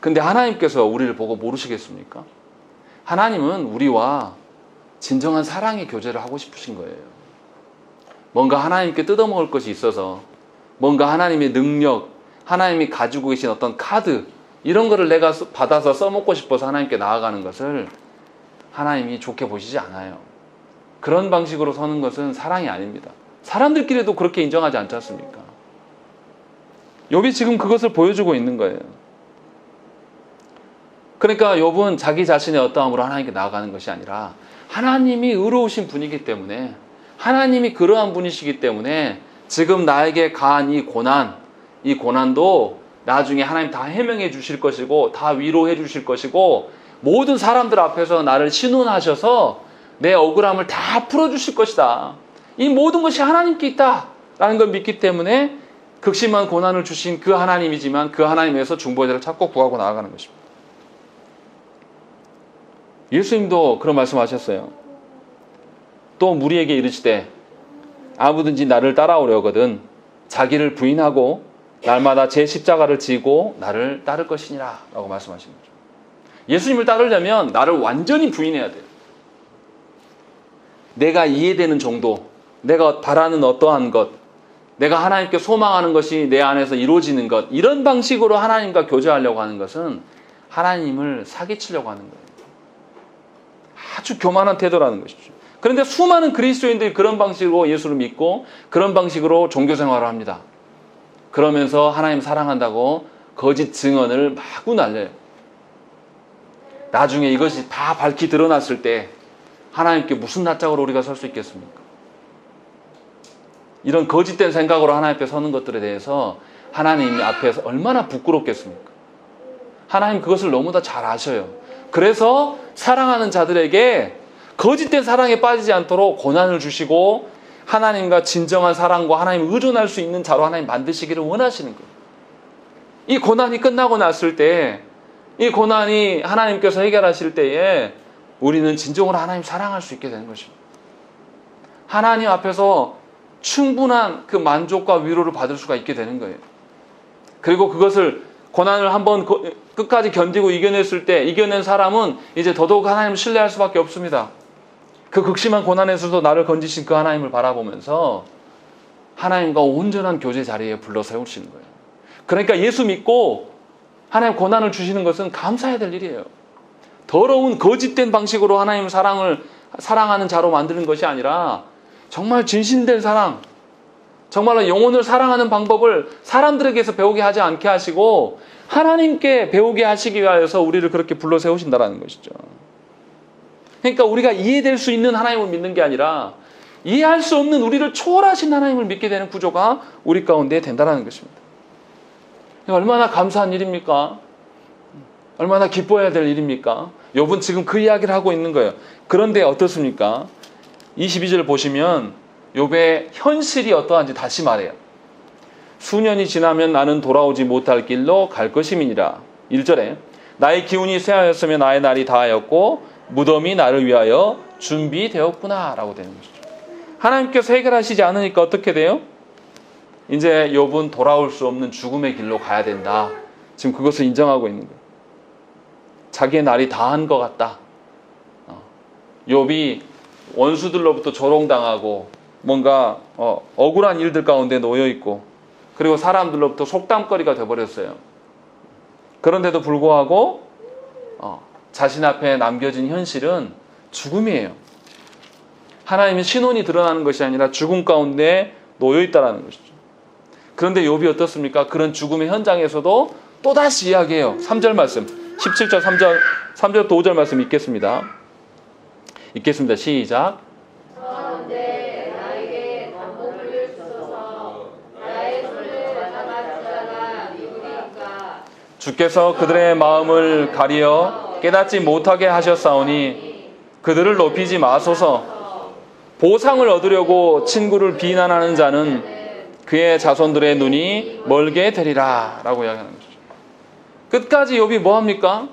근데 하나님께서 우리를 보고 모르시겠습니까? 하나님은 우리와 진정한 사랑의 교제를 하고 싶으신 거예요. 뭔가 하나님께 뜯어먹을 것이 있어서 뭔가 하나님의 능력, 하나님이 가지고 계신 어떤 카드 이런 거를 내가 받아서 써먹고 싶어서 하나님께 나아가는 것을 하나님이 좋게 보시지 않아요. 그런 방식으로 서는 것은 사랑이 아닙니다. 사람들끼리도 그렇게 인정하지 않지 않습니까? 욥이 지금 그것을 보여주고 있는 거예요. 그러니까 욥은 자기 자신의 어떠함으로 하나님께 나아가는 것이 아니라 하나님이 의로우신 분이기 때문에 하나님이 그러한 분이시기 때문에 지금 나에게 가한 이 고난도 나중에 하나님 다 해명해 주실 것이고 다 위로해 주실 것이고 모든 사람들 앞에서 나를 신원하셔서 내 억울함을 다 풀어주실 것이다. 이 모든 것이 하나님께 있다라는 걸 믿기 때문에 극심한 고난을 주신 그 하나님이지만 그 하나님에서 중보자를 찾고 구하고 나아가는 것입니다. 예수님도 그런 말씀하셨어요. 또 무리에게 이르시되 아무든지 나를 따라오려거든 자기를 부인하고 날마다 제 십자가를 지고 나를 따를 것이니라 라고 말씀하신 거죠. 예수님을 따르려면 나를 완전히 부인해야 돼요. 내가 이해되는 정도, 내가 바라는 어떠한 것, 내가 하나님께 소망하는 것이 내 안에서 이루어지는 것, 이런 방식으로 하나님과 교제하려고 하는 것은 하나님을 사기치려고 하는 거예요. 아주 교만한 태도라는 것이죠. 그런데 수많은 그리스도인들이 그런 방식으로 예수를 믿고 그런 방식으로 종교 생활을 합니다. 그러면서 하나님 사랑한다고 거짓 증언을 마구 날려요. 나중에 이것이 다 밝히 드러났을 때 하나님께 무슨 낯짝으로 우리가 설 수 있겠습니까? 이런 거짓된 생각으로 하나님 앞에 서는 것들에 대해서 하나님 앞에서 얼마나 부끄럽겠습니까? 하나님 그것을 너무나 잘 아셔요. 그래서 사랑하는 자들에게 거짓된 사랑에 빠지지 않도록 고난을 주시고 하나님과 진정한 사랑과 하나님을 의존할 수 있는 자로 하나님 만드시기를 원하시는 거예요. 이 고난이 끝나고 났을 때, 이 고난이 하나님께서 해결하실 때에 우리는 진정으로 하나님 사랑할 수 있게 되는 것입니다. 하나님 앞에서 충분한 그 만족과 위로를 받을 수가 있게 되는 거예요. 그리고 그것을 고난을 한번 끝까지 견디고 이겨냈을 때 이겨낸 사람은 이제 더더욱 하나님을 신뢰할 수밖에 없습니다. 그 극심한 고난에서도 나를 건지신 그 하나님을 바라보면서 하나님과 온전한 교제 자리에 불러 세우시는 거예요. 그러니까 예수 믿고 하나님 고난을 주시는 것은 감사해야 될 일이에요. 더러운 거짓된 방식으로 하나님을 사랑하는 자로 만드는 것이 아니라 정말 진실된 사랑, 정말로 영혼을 사랑하는 방법을 사람들에게서 배우게 하지 않게 하시고 하나님께 배우게 하시기 위하여서 우리를 그렇게 불러 세우신다는 것이죠. 그러니까 우리가 이해될 수 있는 하나님을 믿는 게 아니라 이해할 수 없는 우리를 초월하신 하나님을 믿게 되는 구조가 우리 가운데 된다는 것입니다. 얼마나 감사한 일입니까? 얼마나 기뻐해야 될 일입니까? 욥은 지금 그 이야기를 하고 있는 거예요. 그런데 어떻습니까? 22절 보시면 욥의 현실이 어떠한지 다시 말해요. 수년이 지나면 나는 돌아오지 못할 길로 갈 것임이니라. 1절에 나의 기운이 쇠하였으며 나의 날이 다하였고 무덤이 나를 위하여 준비되었구나 라고 되는 것이죠. 하나님께서 해결하시지 않으니까 어떻게 돼요? 이제 욥은 돌아올 수 없는 죽음의 길로 가야 된다. 지금 그것을 인정하고 있는 거예요. 자기의 날이 다한 것 같다. 욥이 원수들로부터 조롱당하고 뭔가 억울한 일들 가운데 놓여있고 그리고 사람들로부터 속담거리가 되어버렸어요. 그런데도 불구하고 자신 앞에 남겨진 현실은 죽음이에요. 하나님의 신혼이 드러나는 것이 아니라 죽음 가운데 놓여 있다는 것이죠. 그런데 욥이 어떻습니까? 그런 죽음의 현장에서도 또다시 이야기해요. 3절 말씀, 17절 3절부터 5절 말씀 읽겠습니다. 시작. 그런데 나에게 담보물을 주소서. 나의 손을 받아가 주다가 누구리까. 주께서 그들의 마음을 가리어 깨닫지 못하게 하셨사오니 그들을 높이지 마소서. 보상을 얻으려고 친구를 비난하는 자는 그의 자손들의 눈이 멀게 되리라 라고 이야기하는 것이죠. 끝까지 욥이 뭐합니까?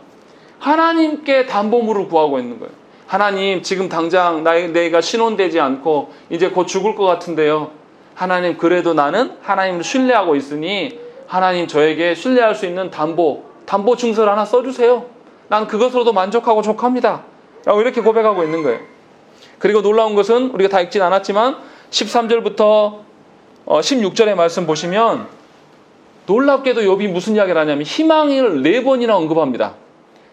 하나님께 담보물을 구하고 있는 거예요. 하나님, 지금 당장 내가 신혼되지 않고 이제 곧 죽을 것 같은데요. 하나님, 그래도 나는 하나님을 신뢰하고 있으니 하나님 저에게 신뢰할 수 있는 담보 증서를 하나 써주세요. 난 그것으로도 만족하고 족합니다 라고 이렇게 고백하고 있는 거예요. 그리고 놀라운 것은 우리가 다 읽진 않았지만 13절부터 16절의 말씀 보시면 놀랍게도 욥이 무슨 이야기를 하냐면 희망을 4번이나 언급합니다.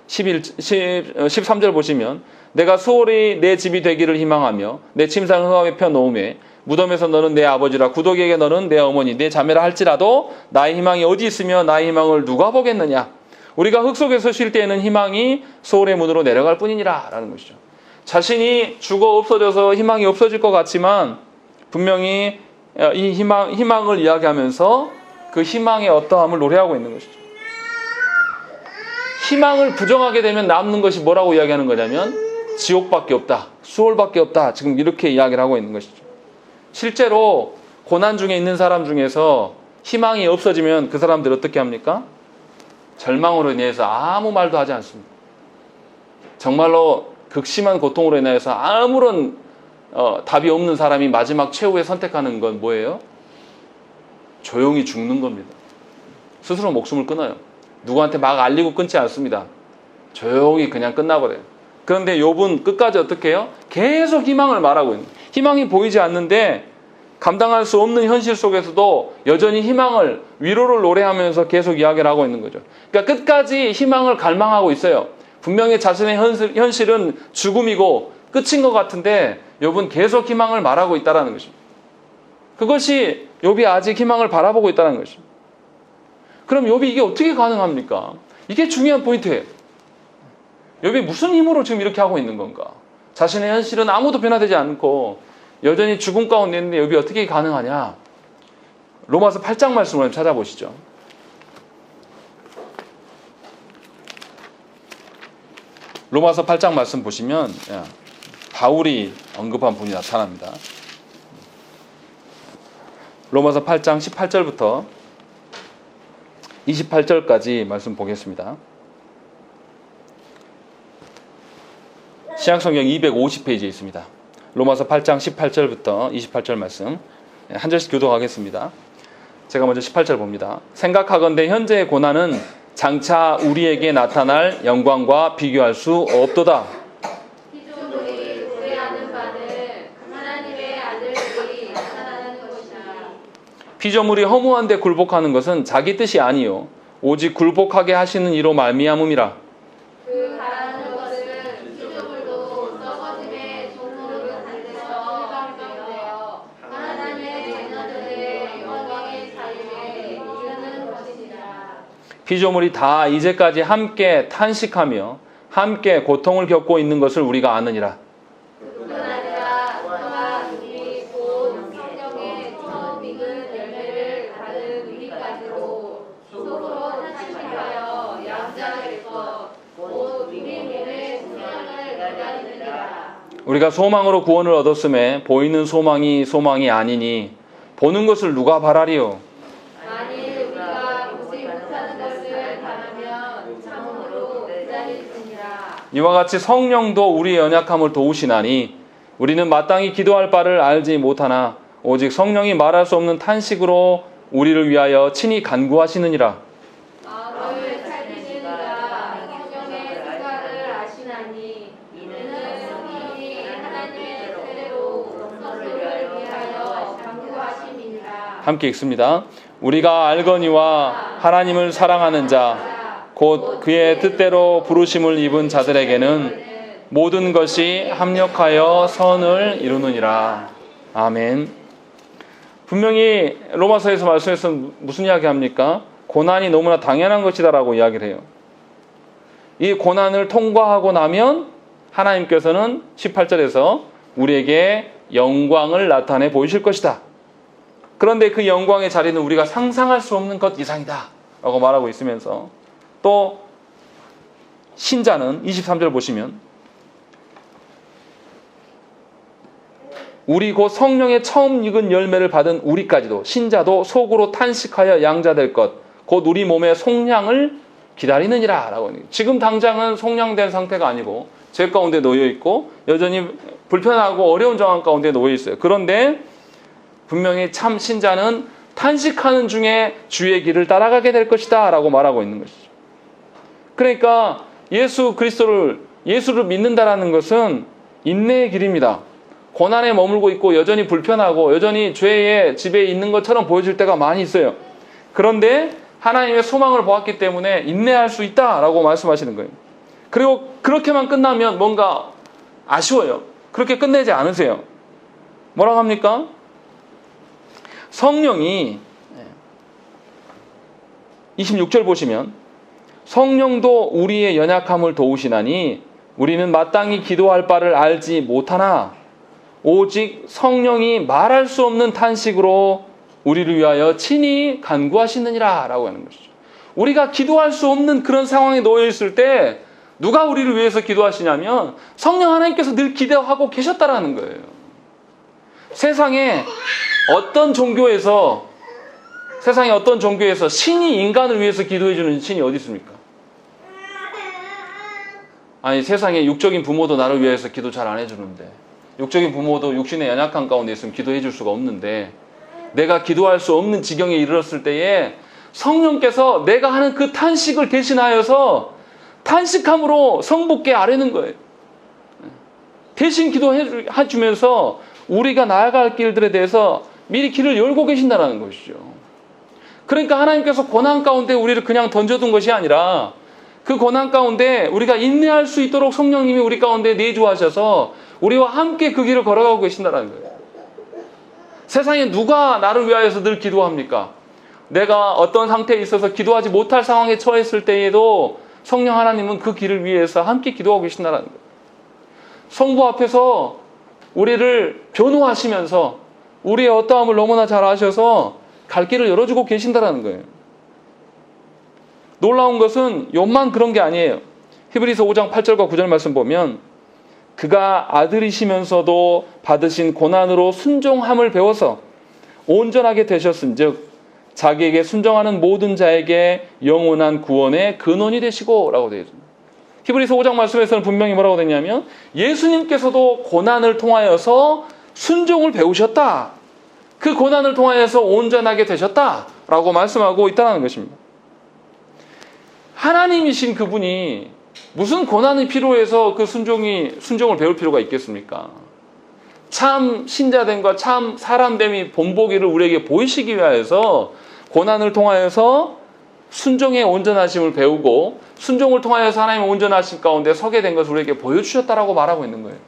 13절 보시면 내가 수월히 내 집이 되기를 희망하며 내 침상을 흑암에 펴놓음에 무덤에서 너는 내 아버지라 구독에게 너는 내 어머니 내 자매라 할지라도 나의 희망이 어디 있으며 나의 희망을 누가 보겠느냐. 우리가 흙 속에서 쉴 때에는 희망이 소홀의 문으로 내려갈 뿐이니라 라는 것이죠. 자신이 죽어 없어져서 희망이 없어질 것 같지만 분명히 이 희망을 이야기하면서 그 희망의 어떠함을 노래하고 있는 것이죠. 희망을 부정하게 되면 남는 것이 뭐라고 이야기하는 거냐면 지옥밖에 없다, 수월밖에 없다, 지금 이렇게 이야기를 하고 있는 것이죠. 실제로 고난 중에 있는 사람 중에서 희망이 없어지면 그 사람들 어떻게 합니까? 절망으로 인해서 아무 말도 하지 않습니다. 정말로 극심한 고통으로 인해서 아무런 답이 없는 사람이 마지막 최후에 선택하는 건 뭐예요? 조용히 죽는 겁니다. 스스로 목숨을 끊어요. 누구한테 막 알리고 끊지 않습니다. 조용히 그냥 끝나버려요. 그런데 욥은 끝까지 어떻게 해요? 계속 희망을 말하고 있는 거예요. 희망이 보이지 않는데 감당할 수 없는 현실 속에서도 여전히 희망을, 위로를 노래하면서 계속 이야기를 하고 있는 거죠. 그러니까 끝까지 희망을 갈망하고 있어요. 분명히 자신의 현실은 죽음이고 끝인 것 같은데 욥은 계속 희망을 말하고 있다는 것입니다. 그것이 욥이 아직 희망을 바라보고 있다는 것입니다. 그럼 욥이 이게 어떻게 가능합니까? 이게 중요한 포인트예요. 욥이 무슨 힘으로 지금 이렇게 하고 있는 건가? 자신의 현실은 아무도 변화되지 않고 여전히 죽음 가운데 있는데 욥이 어떻게 가능하냐? 로마서 8장 말씀을 한번 찾아보시죠. 로마서 8장 말씀 보시면 바울이 언급한 분이 나타납니다. 로마서 8장 18절부터 28절까지 말씀 보겠습니다. 신약성경 250페이지에 있습니다. 로마서 8장 18절부터 28절 말씀 한 절씩 교독하겠습니다. 제가 먼저 18절 봅니다. 생각하건대 현재의 고난은 장차 우리에게 나타날 영광과 비교할 수 없도다. 피조물이 노래하는 바는 하나님의 아들들이 나타나는 것이다. 피조물이 허무한데 굴복하는 것은 자기 뜻이 아니요 오직 굴복하게 하시는 이로 말미암음이라. 그 바라는 것은 피조물도 썩어짐의 종로를 반대서 해방되어 하나님의 자녀들의 영광의 자유에 이르는 것이니라. 피조물이 다 이제까지 함께 탄식하며 함께 고통을 겪고 있는 것을 우리가 아느니라. 뿐 아니라 너와 우리 곧 성령의 처음 익은 열매를 받은 우리까지도 서로 탄식하여 양자될 것 곧 우리 몸의 수양을 기다리느니라. 우리가 소망으로 구원을 얻었음에 보이는 소망이 아니니 보는 것을 누가 바라리요? 만일 우리가 보지 못하는 것을 바라면 참으로 기다릴지니라. 이와 같이 성령도 우리의 연약함을 도우시나니 우리는 마땅히 기도할 바를 알지 못하나 오직 성령이 말할 수 없는 탄식으로 우리를 위하여 친히 간구하시느니라. 마음을 살피시는 이가 성령의 생각을 아시나니 이는 성령이 하나님의 뜻대로 서로를 위하여 간구하심이니라. 함께 읽습니다. 우리가 알거니와 하나님을 사랑하는 자 곧 그의 뜻대로 부르심을 입은 자들에게는 모든 것이 합력하여 선을 이루느니라. 아멘. 분명히 로마서에서 말씀해서 무슨 이야기 합니까? 고난이 너무나 당연한 것이다라고 이야기를 해요. 이 고난을 통과하고 나면 하나님께서는 18절에서 우리에게 영광을 나타내 보이실 것이다. 그런데 그 영광의 자리는 우리가 상상할 수 없는 것 이상이다 라고 말하고 있으면서, 또 신자는 23절 보시면 우리 곧 성령의 처음 익은 열매를 받은 우리까지도, 신자도 속으로 탄식하여 양자될 것 곧 우리 몸의 속량을 기다리느니라 라고. 지금 당장은 속량된 상태가 아니고 죄 가운데 놓여 있고 여전히 불편하고 어려운 상황 가운데 놓여 있어요. 그런데 분명히 참 신자는 탄식하는 중에 주의 길을 따라가게 될 것이다 라고 말하고 있는 것이죠. 그러니까 예수를 믿는다라는 것은 인내의 길입니다. 고난에 머물고 있고 여전히 불편하고 여전히 죄의 지배에 있는 것처럼 보여질 때가 많이 있어요. 그런데 하나님의 소망을 보았기 때문에 인내할 수 있다라고 말씀하시는 거예요. 그리고 그렇게만 끝나면 뭔가 아쉬워요. 그렇게 끝내지 않으세요. 뭐라고 합니까? 성령이 26절 보시면 성령도 우리의 연약함을 도우시나니 우리는 마땅히 기도할 바를 알지 못하나 오직 성령이 말할 수 없는 탄식으로 우리를 위하여 친히 간구하시느니라 라고 하는 것이죠. 우리가 기도할 수 없는 그런 상황에 놓여 있을 때 누가 우리를 위해서 기도하시냐면 성령 하나님께서 늘 기도하고 계셨다라는 거예요. 세상에 어떤 종교에서 신이 인간을 위해서 기도해 주는 신이 어디 있습니까? 아니, 세상에 육적인 부모도 나를 위해서 기도 잘 안 해주는데, 육적인 부모도 육신의 연약한 가운데 있으면 기도해 줄 수가 없는데, 내가 기도할 수 없는 지경에 이르렀을 때에 성령께서 내가 하는 그 탄식을 대신하여서 탄식함으로 성부께 아뢰는 거예요. 대신 기도해 주면서 우리가 나아갈 길들에 대해서 미리 길을 열고 계신다는 것이죠. 그러니까 하나님께서 고난 가운데 우리를 그냥 던져둔 것이 아니라 그 고난 가운데 우리가 인내할 수 있도록 성령님이 우리 가운데 내주하셔서 우리와 함께 그 길을 걸어가고 계신다는 거예요. 세상에 누가 나를 위하여서 늘 기도합니까? 내가 어떤 상태에 있어서 기도하지 못할 상황에 처했을 때에도 성령 하나님은 그 길을 위해서 함께 기도하고 계신다는 거예요. 성부 앞에서 우리를 변호하시면서 우리의 어떠함을 너무나 잘 아셔서 갈 길을 열어주고 계신다는 거예요. 놀라운 것은 욥만 그런 게 아니에요. 히브리서 5장 8절과 9절 말씀 보면 그가 아들이시면서도 받으신 고난으로 순종함을 배워서 온전하게 되셨은즉 자기에게 순종하는 모든 자에게 영원한 구원의 근원이 되시고 라고 되어 있습니다. 히브리서 5장 말씀에서는 분명히 뭐라고 되냐면 예수님께서도 고난을 통하여서 순종을 배우셨다. 그 고난을 통하여서 온전하게 되셨다라고 말씀하고 있다는 것입니다. 하나님이신 그분이 무슨 고난이 필요해서 그 순종을 배울 필요가 있겠습니까? 참 신자됨과 참 사람됨이 본보기를 우리에게 보이시기 위하여서 고난을 통하여서 순종의 온전하심을 배우고 순종을 통하여서 하나님의 온전하심 가운데 서게 된 것을 우리에게 보여주셨다라고 말하고 있는 거예요.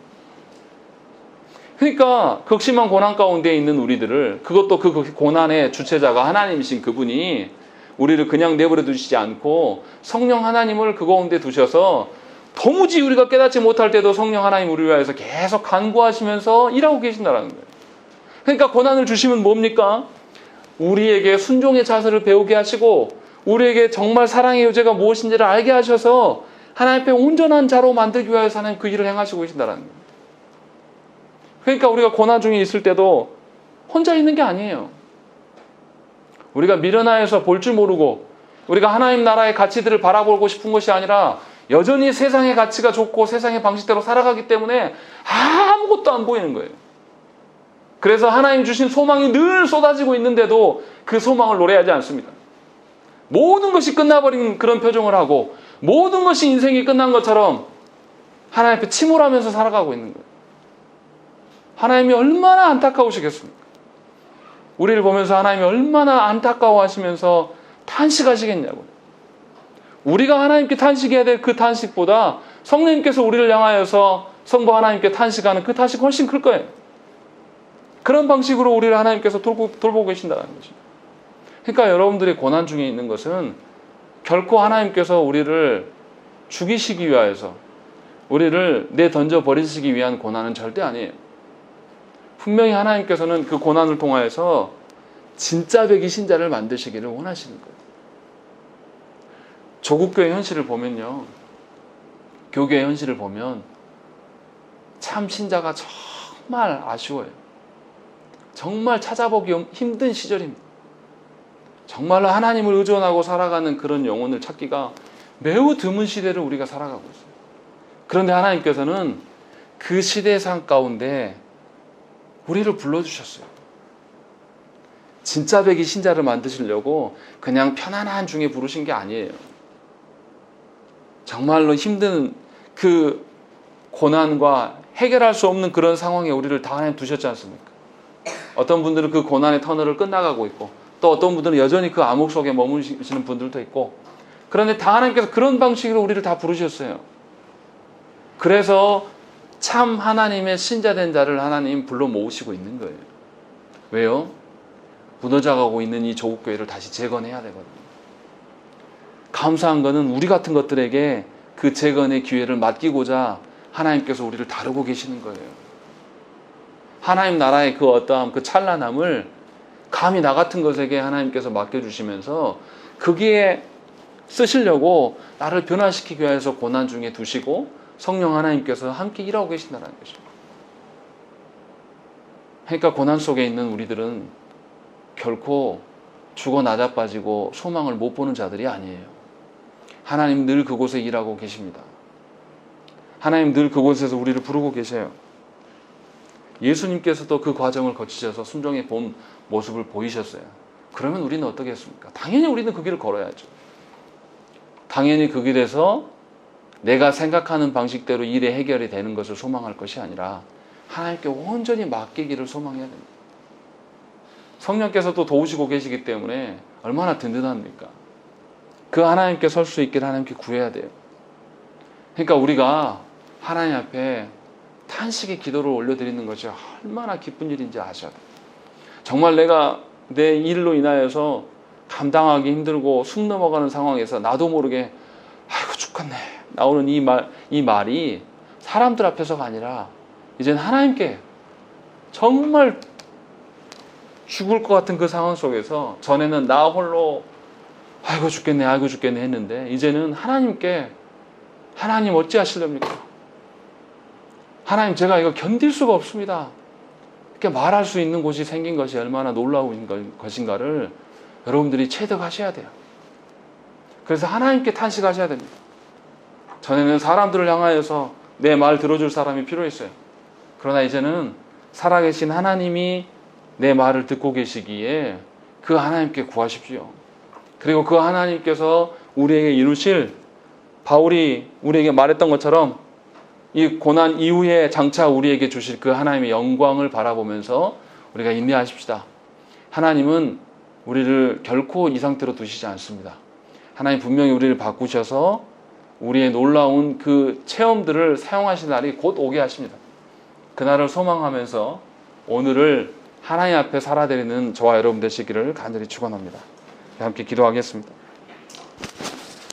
그러니까 극심한 고난 가운데 있는 우리들을, 그것도 그 고난의 주체자가 하나님이신 그분이 우리를 그냥 내버려 두시지 않고 성령 하나님을 그 가운데 두셔서 도무지 우리가 깨닫지 못할 때도 성령 하나님 우리를 위하여서 계속 간구하시면서 일하고 계신다는 거예요. 그러니까 고난을 주시면 뭡니까? 우리에게 순종의 자세를 배우게 하시고 우리에게 정말 사랑의 요제가 무엇인지를 알게 하셔서 하나님 앞에 온전한 자로 만들기 위하여서 하나님 그 일을 행하시고 계신다는 거예요. 그러니까 우리가 고난 중에 있을 때도 혼자 있는 게 아니에요. 우리가 미련하여서 볼 줄 모르고 우리가 하나님 나라의 가치들을 바라보고 싶은 것이 아니라 여전히 세상의 가치가 좋고 세상의 방식대로 살아가기 때문에 아무것도 안 보이는 거예요. 그래서 하나님 주신 소망이 늘 쏟아지고 있는데도 그 소망을 노래하지 않습니다. 모든 것이 끝나버린 그런 표정을 하고 모든 것이 인생이 끝난 것처럼 하나님 앞에 침울하면서 살아가고 있는 거예요. 하나님이 얼마나 안타까우시겠습니까? 우리를 보면서 하나님이 얼마나 안타까워하시면서 탄식하시겠냐고. 우리가 하나님께 탄식해야 될 그 탄식보다 성령님께서 우리를 향하여서 성부 하나님께 탄식하는 그 탄식이 훨씬 클 거예요. 그런 방식으로 우리를 하나님께서 돌보고 계신다는 거죠. 그러니까 여러분들이 고난 중에 있는 것은 결코 하나님께서 우리를 죽이시기 위하여서, 우리를 내던져 버리시기 위한 고난은 절대 아니에요. 분명히 하나님께서는 그 고난을 통하여서 진짜 백이 신자를 만드시기를 원하시는 거예요. 조국교회 현실을 보면요, 교계의 현실을 보면 참 신자가 정말 아쉬워요. 정말 찾아보기 힘든 시절입니다. 정말로 하나님을 의존하고 살아가는 그런 영혼을 찾기가 매우 드문 시대를 우리가 살아가고 있어요. 그런데 하나님께서는 그 시대의 삶 가운데 우리를 불러주셨어요. 진짜 백이 신자를 만드시려고 그냥 편안한 중에 부르신 게 아니에요. 정말로 힘든 그 고난과 해결할 수 없는 그런 상황에 우리를 다 하나님 두셨지 않습니까? 어떤 분들은 그 고난의 터널을 끝나가고 있고, 또 어떤 분들은 여전히 그 암흑 속에 머무시는 분들도 있고, 그런데 다 하나님께서 그런 방식으로 우리를 다 부르셨어요. 그래서 참 하나님의 신자된 자를 하나님 불러 모으시고 있는 거예요. 왜요? 무너져가고 있는 이 조국교회를 다시 재건해야 되거든요. 감사한 것은 우리 같은 것들에게 그 재건의 기회를 맡기고자 하나님께서 우리를 다루고 계시는 거예요. 하나님 나라의 그 어떠함, 그 찬란함을 감히 나 같은 것에게 하나님께서 맡겨주시면서 거기에 쓰시려고 나를 변화시키기 위해서 고난 중에 두시고 성령 하나님께서 함께 일하고 계신다는 것이죠. 그러니까 고난 속에 있는 우리들은 결코 죽어 나자빠지고 소망을 못 보는 자들이 아니에요. 하나님 늘 그곳에 일하고 계십니다. 하나님 늘 그곳에서 우리를 부르고 계세요. 예수님께서도 그 과정을 거치셔서 순종의 본 모습을 보이셨어요. 그러면 우리는 어떻게 했습니까? 당연히 우리는 그 길을 걸어야죠. 당연히 그 길에서 내가 생각하는 방식대로 일의 해결이 되는 것을 소망할 것이 아니라 하나님께 온전히 맡기기를 소망해야 됩니다. 성령께서도 도우시고 계시기 때문에 얼마나 든든합니까? 그 하나님께 설 수 있기를 하나님께 구해야 돼요. 그러니까 우리가 하나님 앞에 탄식의 기도를 올려드리는 것이 얼마나 기쁜 일인지 아셔야 돼요. 정말 내가 내 일로 인하여서 감당하기 힘들고 숨 넘어가는 상황에서 나도 모르게 아이고 죽겠네 나오는 이 말이 사람들 앞에서가 아니라 이젠 하나님께 정말 죽을 것 같은 그 상황 속에서, 전에는 나 홀로 아이고 죽겠네 했는데 이제는 하나님께, 하나님 어찌 하시렵니까? 하나님 제가 이거 견딜 수가 없습니다. 이렇게 말할 수 있는 곳이 생긴 것이 얼마나 놀라운 것인가를 여러분들이 체득하셔야 돼요. 그래서 하나님께 탄식하셔야 됩니다. 전에는 사람들을 향하여서 내 말 들어줄 사람이 필요했어요. 그러나 이제는 살아계신 하나님이 내 말을 듣고 계시기에 그 하나님께 구하십시오. 그리고 그 하나님께서 우리에게 이루실, 바울이 우리에게 말했던 것처럼 이 고난 이후에 장차 우리에게 주실 그 하나님의 영광을 바라보면서 우리가 인내하십시다. 하나님은 우리를 결코 이 상태로 두시지 않습니다. 하나님 분명히 우리를 바꾸셔서 우리의 놀라운 그 체험들을 사용하실 날이 곧 오게 하십니다. 그날을 소망하면서 오늘을 하나님 앞에 살아드리는 저와 여러분 되시기를 간절히 축원합니다. 함께 기도하겠습니다.